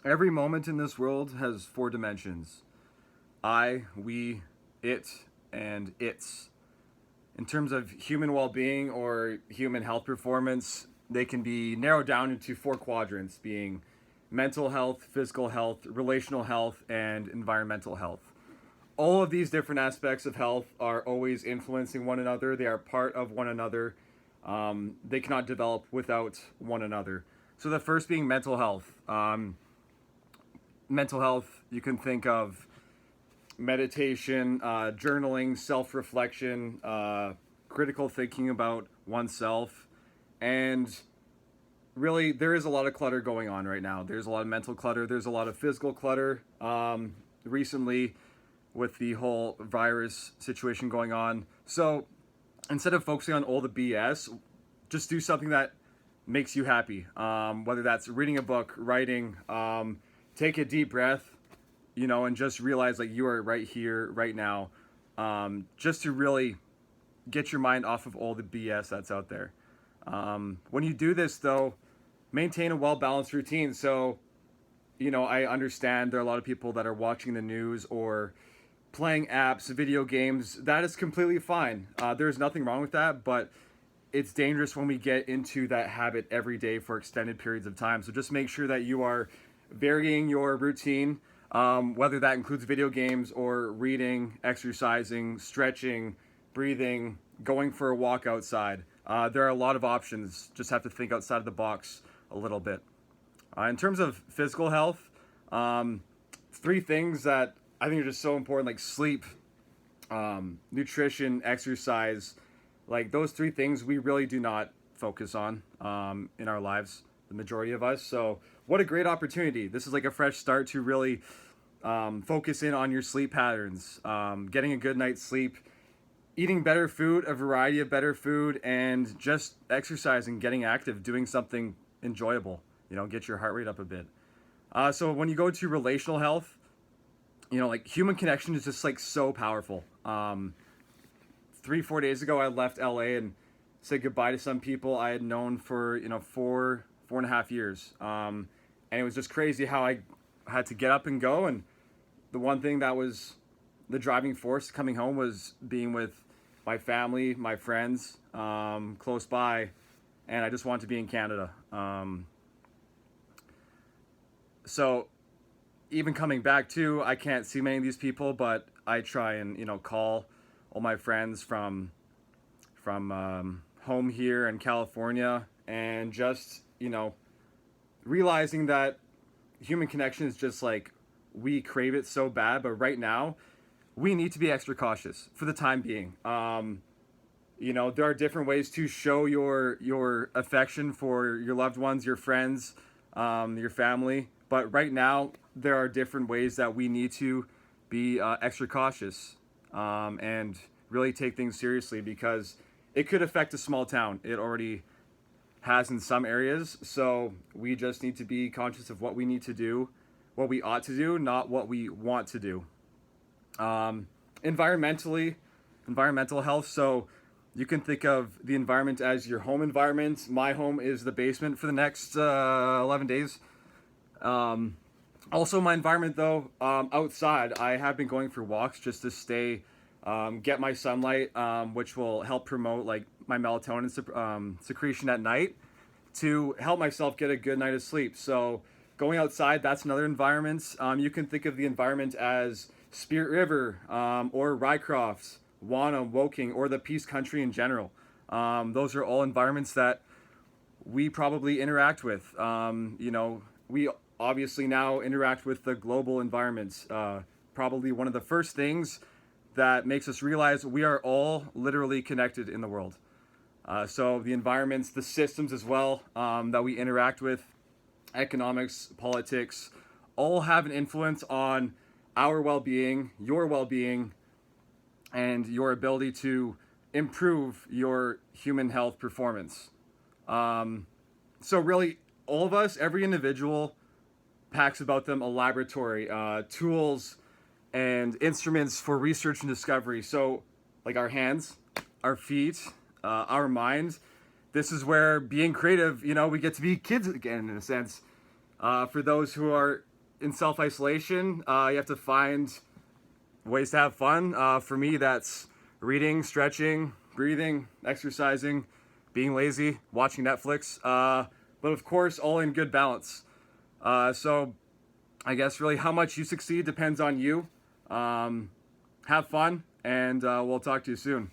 Every moment in this world has four dimensions: I, we, it, and its. In terms of human well being or human health performance, they can be narrowed down into four quadrants, being mental health, physical health, relational health, and environmental health. All of these different aspects of health are always influencing one another, they are part of one another. They cannot develop without one another. So, the first being mental health. Mental health, you can think of meditation, journaling, self reflection, critical thinking about oneself. And really, there is a lot of clutter going on right now. There's a lot of mental clutter, there's a lot of physical clutter. Recently, with the whole virus situation going on. So, instead of focusing on all the BS, just do something that makes you happy. Whether that's reading a book, writing, take a deep breath, and just realize like you are right here, right now, just to really get your mind off of all the BS that's out there. When you do this, though, maintain a well-balanced routine. So, I understand there are a lot of people that are watching the news or playing apps, video games. That is completely fine. There's nothing wrong with that, but it's dangerous when we get into that habit every day for extended periods of time. So just make sure that you are varying your routine, whether that includes video games or reading, exercising, stretching, breathing, going for a walk outside. There are a lot of options. Just have to think outside of the box a little bit. In terms of physical health, three things that I think are just so important, like sleep, nutrition, exercise. Like those three things we really do not focus on in our lives, the majority of us. So what a great opportunity. This is like a fresh start to really focus in on your sleep patterns, getting a good night's sleep, eating better food, a variety of better food, and just exercising, getting active, doing something enjoyable, get your heart rate up a bit. So when you go to relational health, like human connection is just like so powerful. 3-4 days ago, I left LA and said goodbye to some people I had known for 4.5 years, and it was just crazy how I had to get up and go. And the one thing that was the driving force coming home was being with my family, my friends, close by, and I just wanted to be in Canada. So even coming back too, I can't see many of these people, but I try and call all my friends from home here in California, and just realizing that human connection is just like we crave it so bad, but right now we need to be extra cautious for the time being. There are different ways to show your affection for your loved ones, your friends, your family. But right now, there are different ways that we need to be extra cautious and really take things seriously, because it could affect a small town. It already has in some areas. So we just need to be conscious of what we need to do, what we ought to do, not what we want to do. Environmental health. So you can think of the environment as your home environment. My home is the basement for the next 11 days. Also, my environment, though, outside, I have been going for walks just to stay, get my sunlight, which will help promote like my melatonin secretion at night, to help myself get a good night of sleep. So going outside, that's another environment. You can think of the environment as Spirit River, or Rycroft, Wanham, Woking, or the Peace Country in general. Those are all environments that we probably interact with. We obviously now interact with the global environments. Probably one of the first things that makes us realize we are all literally connected in the world. So the environments, the systems as well, that we interact with, economics, politics, all have an influence on our well-being, your well-being, and your ability to improve your human health performance. So really, all of us, every individual, packs about them a laboratory, tools and instruments for research and discovery. So like our hands, our feet, our mind, this is where being creative, we get to be kids again in a sense. For those who are in self-isolation, you have to find ways to have fun. For me, that's reading, stretching, breathing, exercising, being lazy, watching Netflix. But of course, all in good balance. So I guess really how much you succeed depends on you. Have fun, and we'll talk to you soon.